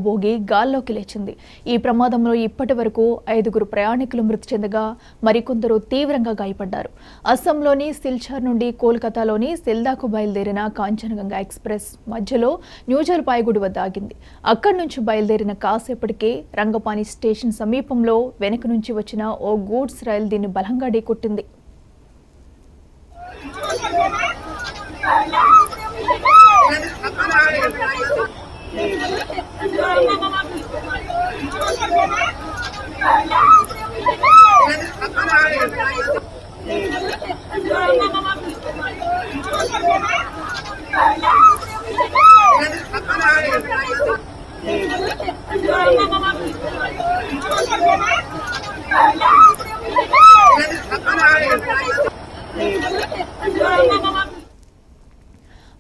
బోగి గాల్లోకి లేచింది. ఈ ప్రమాదంలో ఇప్పటి వరకు 5గురు ప్రయాణికులు మృతి చెందగా మరికొందరు తీవ్రంగా గాయపడ్డారు. అస్సాంలోని సిల్చార్ నుండి కోల్కతాలోని సిల్దాకు బయలుదేరిన కాంచనగంగా ఎక్స్ప్రెస్ మధ్యలో న్యూజల్పాయిగూడి వద్ద ఆగింది. అక్కడి నుంచి బయలుదేరిన కాసేపటికే రంగపాని స్టేషన్ సమీపంలో వెనక నుంచి వచ్చిన ఓ గూడ్స్ రైలు దీన్ని బలంగా ఢీకొట్టింది.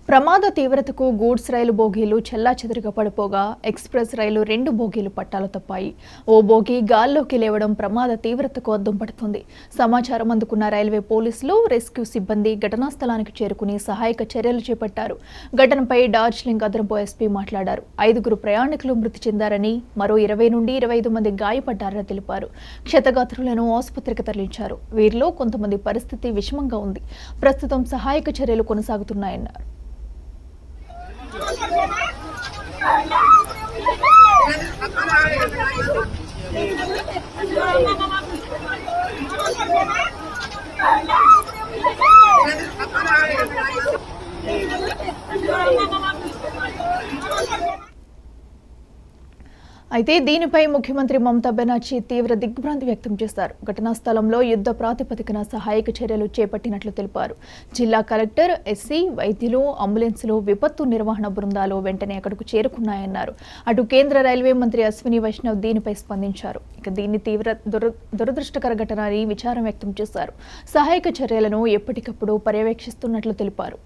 ప్రమాద తీవ్రతకు గూడ్స్ రైలు బోగీలు చెల్లాచెదురుగా పడిపోగా ఎక్స్ప్రెస్ రైలు 2 బోగీలు పట్టాలు తప్పాయి. ఓ బోగీ గాల్లోకి లేవడం ప్రమాద తీవ్రతకు అద్దం పడుతుంది. సమాచారం అందుకున్న రైల్వే పోలీసులు, రెస్క్యూ సిబ్బంది ఘటనా స్థలానికి చేరుకుని సహాయక చర్యలు చేపట్టారు. ఘటనపై డార్జిలింగ్ అదనపు ఎస్పీ మాట్లాడారు. 5గురు ప్రయాణికులు మృతి చెందారని, మరో 20 నుండి 25 మంది గాయపడ్డారని తెలిపారు. క్షతగాత్రులను ఆసుపత్రికి తరలించారు. వీరిలో కొంతమంది పరిస్థితి విషమంగా ఉంది. ప్రస్తుతం సహాయక చర్యలు కొనసాగుతున్నాయన్నారు. అయితే దీనిపై ముఖ్యమంత్రి మమతా బెనర్జీ తీవ్ర దిగ్భ్రాంతి వ్యక్తం చేశారు. ఘటనా స్థలంలో యుద్ధ ప్రాతిపదికన సహాయక చర్యలు చేపట్టినట్లు తెలిపారు. జిల్లా కలెక్టర్, ఎస్సీ, వైద్యులు, అంబులెన్సులు, విపత్తు నిర్వహణ బృందాలు వెంటనే అక్కడకు చేరుకున్నాయన్నారు. అటు కేంద్ర రైల్వే మంత్రి అశ్విని వైష్ణవ్ దీనిపై స్పందించారు. ఇక దీన్ని తీవ్ర దురదృష్టకర ఘటన అని విచారం వ్యక్తం చేశారు. సహాయక చర్యలను ఎప్పటికప్పుడు పర్యవేక్షిస్తున్నట్లు తెలిపారు.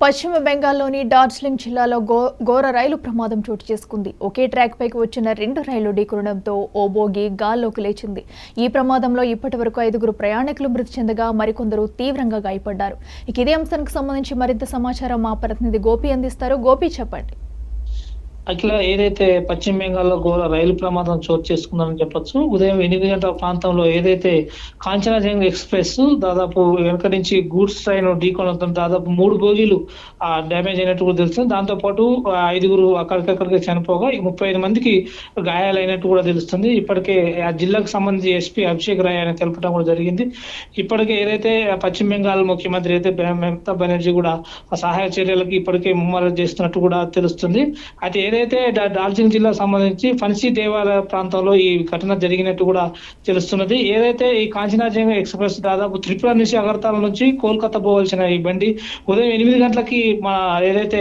పశ్చిమ బెంగాల్లోని డార్జిలింగ్ జిల్లాలో ఘోర రైలు ప్రమాదం చోటు చేసుకుంది. ఒకే ట్రాక్ పైకి వచ్చిన 2 రైళ్లు ఢీకొనడంతో ఓ బోగి గాల్లోకి లేచింది. ఈ ప్రమాదంలో ఇప్పటి వరకు 5గురు ప్రయాణికులు మృతి చెందగా మరికొందరు తీవ్రంగా గాయపడ్డారు. ఇదే అంశానికి సంబంధించి మరింత సమాచారం మా ప్రతినిధి గోపి అందిస్తారు. గోపి, చెప్పండి. అట్లా ఏదైతే పశ్చిమ బెంగాల్లో ఘోర రైలు ప్రమాదం చోటు చేసుకుందని చెప్పొచ్చు. ఉదయం 8 గంటల ప్రాంతంలో ఏదైతే కాంచనజంగా ఎక్స్ప్రెస్ దాదాపు వెనక నుంచి గూడ్స్ ట్రైన్ ఢీకొనడంతో దాదాపు 3 బోగీలు డ్యామేజ్ అయినట్టు కూడా తెలుస్తుంది. దాంతో పాటు 5గురు అక్కడికక్కడికి చనిపోగా 35 మందికి గాయాలైనట్టు కూడా తెలుస్తుంది. ఇప్పటికే ఆ జిల్లాకు సంబంధించి ఎస్పీ అభిషేక్ రాయ్ అని తెలపడం కూడా జరిగింది. ఇప్పటికే ఏదైతే పశ్చిమ బెంగాల్ ముఖ్యమంత్రి అయితే మమతా బెనర్జీ కూడా ఆ సహాయ చర్యలకు ఇప్పటికే ముమ్మరం చేస్తున్నట్టు కూడా తెలుస్తుంది. అయితే ఏదైతే డార్జిలింగ్ జిల్లాకు సంబంధించి ఫన్సీ దేవాలయ ప్రాంతంలో ఈ ఘటన జరిగినట్టు కూడా తెలుస్తున్నది. ఏదైతే ఈ కాంచనజంగా ఎక్స్ప్రెస్ దాదాపు త్రిపుర నుంచి అగర్తల నుంచి కోల్కతా పోవాల్సిన ఈ బండి ఉదయం 8 గంటలకి ఏదైతే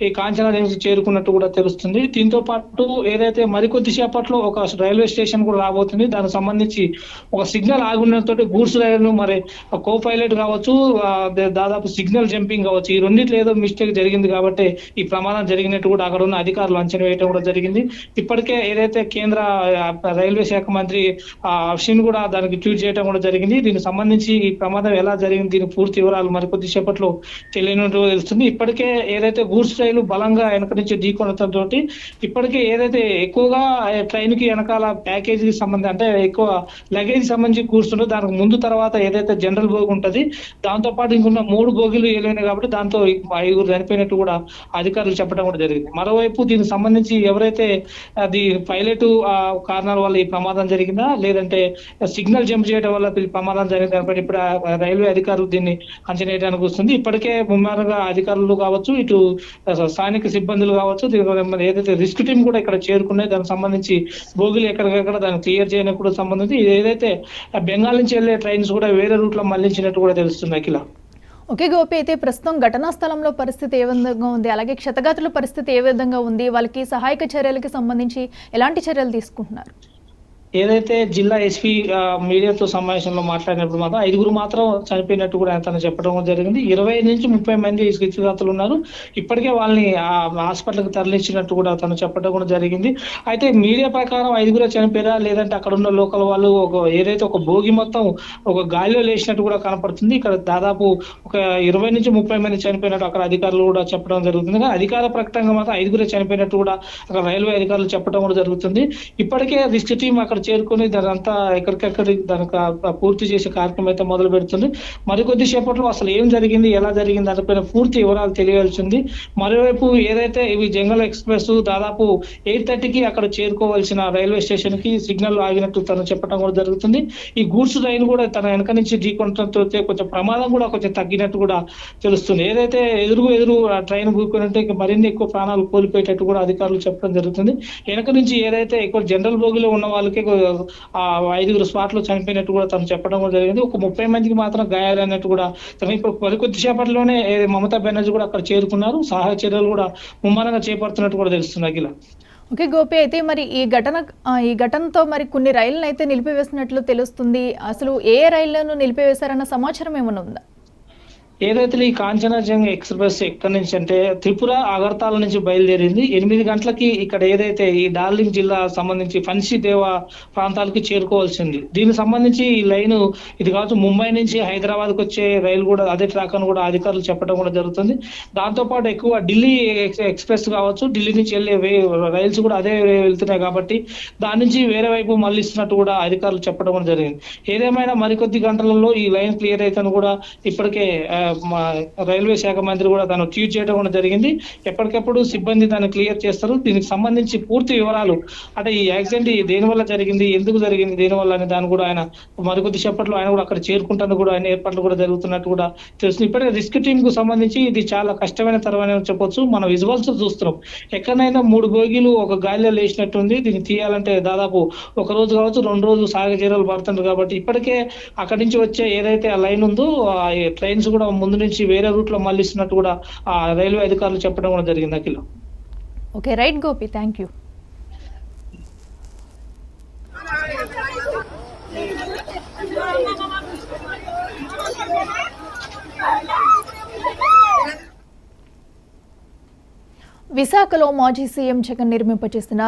ఈ కాంచనజంగా చేరుకున్నట్టు కూడా తెలుస్తుంది. దీంతో పాటు ఏదైతే మరికొద్ది సేపట్లో ఒక రైల్వే స్టేషన్ కూడా రాబోతుంది. దానికి సంబంధించి ఒక సిగ్నల్ ఆగుండటంతో గూడ్స్ రైలు మరి కో పైలట్ కావచ్చు, దాదాపు సిగ్నల్ జంపింగ్ కావచ్చు, ఈ రెండిట్లో ఏదో మిస్టేక్ జరిగింది కాబట్టి ఈ ప్రమాదం జరిగినట్టు కూడా అక్కడ ఉన్న అధికారులు అంచనా వేయడం కూడా జరిగింది. ఇప్పటికే ఏదైతే కేంద్ర రైల్వే శాఖ మంత్రి అశ్విన్ కూడా దానికి ట్వీట్ చేయడం కూడా జరిగింది. దీనికి సంబంధించి ఈ ప్రమాదం ఎలా జరిగింది, దీని పూర్తి వివరాలు మరికొద్ది సేపట్లో తెలియనట్టు తెలుస్తుంది. ఇప్పటికే ఏదైతే గూడ్స్ రైలు బలంగా వెనక నుంచి ఢీకొనడంతో ఇప్పటికే ఏదైతే ఎక్కువగా ట్రైన్ కి వెనకాల ప్యాకేజీకి సంబంధించి అంటే ఎక్కువ లగేజ్ సంబంధించి కూర్చుంటూ దానికి ముందు తర్వాత ఏదైతే జనరల్ బోగి ఉంటది, దాంతో పాటు ఇంకొన్న 3 బోగీలు ఏలైనాయి కాబట్టి దాంతో 5గురు చనిపోయినట్టు కూడా అధికారులు చెప్పడం కూడా జరిగింది. మరోవైపు దీనికి దీనికి సంబంధించి ఎవరైతే అది పైలట్ కారణాల వల్ల ఈ ప్రమాదం జరిగిందా, లేదంటే సిగ్నల్ జంప్ చేయడం వల్ల ఈ ప్రమాదం జరిగింది కాబట్టి ఇప్పుడు రైల్వే అధికారులు దీన్ని అంచనా వేయడానికి వస్తుంది. ఇప్పటికే ముమ్మరంగా అధికారులు కావచ్చు, ఇటు స్థానిక సిబ్బందులు కావచ్చు, ఏదైతే రిస్క్ టీం కూడా ఇక్కడ చేరుకున్నాయి. దానికి సంబంధించి బోగిలు ఎక్కడికక్కడ దాన్ని క్లియర్ చేయడానికి కూడా సంబంధించి ఏదైతే బెంగాల్ నుంచి వెళ్లే ట్రైన్స్ కూడా వేరే రూట్ లో మళ్లించినట్టు కూడా తెలుస్తుంది అఖిల. ఓకే గోపి, అయితే ప్రస్తుతం ఘటనా స్థలంలో పరిస్థితి ఏ విధంగా ఉంది, అలాగే క్షతగాతుల పరిస్థితి ఏ విధంగా ఉంది, వాళ్ళకి సహాయక చర్యలకి సంబంధించి ఎలాంటి చర్యలు తీసుకుంటున్నారు? ఏదైతే జిల్లా ఎస్పీ మీడియాతో సమావేశంలో మాట్లాడినప్పుడు మాత్రం 5 మాత్రం చనిపోయినట్టు కూడా తను చెప్పడం జరిగింది. 20 నుంచి 30 మంది క్షతగాతులు ఉన్నారు. ఇప్పటికే వాళ్ళని హాస్పిటల్కి తరలించినట్టు కూడా తను చెప్పడం కూడా జరిగింది. అయితే మీడియా ప్రకారం 5 చనిపోయారా, లేదంటే అక్కడ ఉన్న లోకల్ వాళ్ళు ఏదైతే ఒక భోగి మొత్తం ఒక గాలిలో లేచినట్టు కూడా కనపడుతుంది. ఇక్కడ దాదాపు ఒక 20 నుంచి 30 మంది చనిపోయినట్టు అక్కడ అధికారులు కూడా చెప్పడం జరుగుతుంది. కానీ అధికార ప్రకటనగా మాత్రం 5 చనిపోయినట్టు కూడా అక్కడ రైల్వే అధికారులు చెప్పడం కూడా జరుగుతుంది. ఇప్పటికే రిస్క్ టీం అక్కడ చేరుకుని దానంతా ఎక్కడికక్కడ దానికి పూర్తి చేసే కార్యక్రమం అయితే మొదలు పెడుతుంది. మరికొద్ది సేపట్లో అసలు ఏం జరిగింది, ఎలా జరిగింది దానిపైన పూర్తి వివరాలు తెలియాల్సింది. మరోవైపు ఏదైతే ఇవి జంగల్ ఎక్స్ప్రెస్ దాదాపు 8:30కి అక్కడ చేరుకోవాల్సిన రైల్వే స్టేషన్ కి సిగ్నల్ ఆగినట్టు తను చెప్పడం కూడా జరుగుతుంది. ఈ గూడ్స్ ట్రైన్ కూడా తన వెనక నుంచి ఢీకొనడంతో కొంచెం ప్రమాదం కూడా కొంచెం తగ్గినట్టు కూడా తెలుస్తుంది. ఏదైతే ఎదురు ట్రైన్ కూరుకున్నట్టే మరిన్ని ఎక్కువ ప్రాణాలు కోల్పోయేటట్టు కూడా అధికారులు చెప్పడం జరుగుతుంది. వెనక నుంచి ఏదైతే ఎక్కువ జనరల్ బోగిలో ఉన్న వాళ్ళకి 5 స్పాట్లు చనిపోయినట్టు కూడా తను చెప్పడం కూడా జరిగింది. ఒక 30 మందికి మాత్రం గాయాలన్నట్టు కూడా తను ఇప్పుడు మరికొద్ది సేపట్లోనే మమతా బెనర్జీ కూడా అక్కడ చేరుకున్నారు. సహాయ చర్యలు కూడా ముమ్మరంగా చేపడుతున్నట్టు కూడా తెలుస్తుంది అఖిల. ఓకే గోపి, అయితే మరి ఈ ఘటనతో మరి కొన్ని రైళ్లను అయితే నిలిపివేసినట్లు తెలుస్తుంది. అసలు ఏ రైళ్లను నిలిపివేశారన్న సమాచారం ఏమైనా ఉందా? ఏదైతే ఈ కాంచనజంగా ఎక్స్ప్రెస్ ఎక్కడి నుంచి అంటే త్రిపుర అగర్తాల నుంచి బయలుదేరింది. 8 గంటలకి ఇక్కడ ఏదైతే ఈ డార్జిలింగ్ జిల్లా సంబంధించి ఫన్సీ దేవా ప్రాంతాలకి చేరుకోవాల్సింది. దీనికి సంబంధించి ఈ లైన్ ఇది కావచ్చు ముంబై నుంచి హైదరాబాద్కి వచ్చే రైలు కూడా అదే ట్రాక్ అని కూడా అధికారులు చెప్పడం కూడా జరుగుతుంది. దాంతో పాటు ఎక్కువ ఢిల్లీ ఎక్స్ప్రెస్ కావచ్చు, ఢిల్లీ నుంచి వెళ్ళే రైల్స్ కూడా అదే వెళ్తున్నాయి కాబట్టి దాని నుంచి వేరే వైపు మళ్ళిస్తున్నట్టు కూడా అధికారులు చెప్పడం కూడా జరిగింది. ఏదేమైనా మరికొద్ది గంటలలో ఈ లైన్ క్లియర్ అయితే కూడా ఇప్పటికే రైల్వే శాఖ మంత్రి కూడా తను ట్వీట్ చేయడం కూడా జరిగింది. ఎప్పటికప్పుడు సిబ్బంది దాన్ని క్లియర్ చేస్తారు. దీనికి సంబంధించి పూర్తి వివరాలు అంటే ఈ యాక్సిడెంట్ దేని వల్ల జరిగింది, ఎందుకు జరిగింది, దేని వల్ల అనే దాన్ని కూడా ఆయన మరికొద్ది సేపట్లో ఆయన కూడా అక్కడ చేరుకుంటాను కూడా ఆయన ఏర్పాట్లు కూడా జరుగుతున్నట్టు కూడా తెలుస్తుంది. ఇప్పటికే రిస్క్ టీమ్ కు సంబంధించి ఇది చాలా కష్టమైన తరమైన చెప్పొచ్చు. మనం విజువల్స్ చూస్తున్నాం. ఎక్కడైనా 3 బోగీలు ఒక గాలిలో లేచినట్టుంది. దీన్ని తీయాలంటే దాదాపు 1 రోజు కావచ్చు, 2 రోజులు సాగే చీరలు పడుతుంది. కాబట్టి ఇప్పటికే అక్కడి నుంచి వచ్చే ఏదైతే ఆ లైన్ ఉందో ఆ ట్రైన్స్ కూడా ముందు నుంచి వేరే రూట్ లో మళ్ళిస్తున్నట్టు కూడా ఆ రైల్వే అధికారులు చెప్పడం కూడా జరిగింది Akhila. Okay right Gopi, thank you. విశాఖలో మాజీ సీఎం జగన్ నిర్మింపచేసిన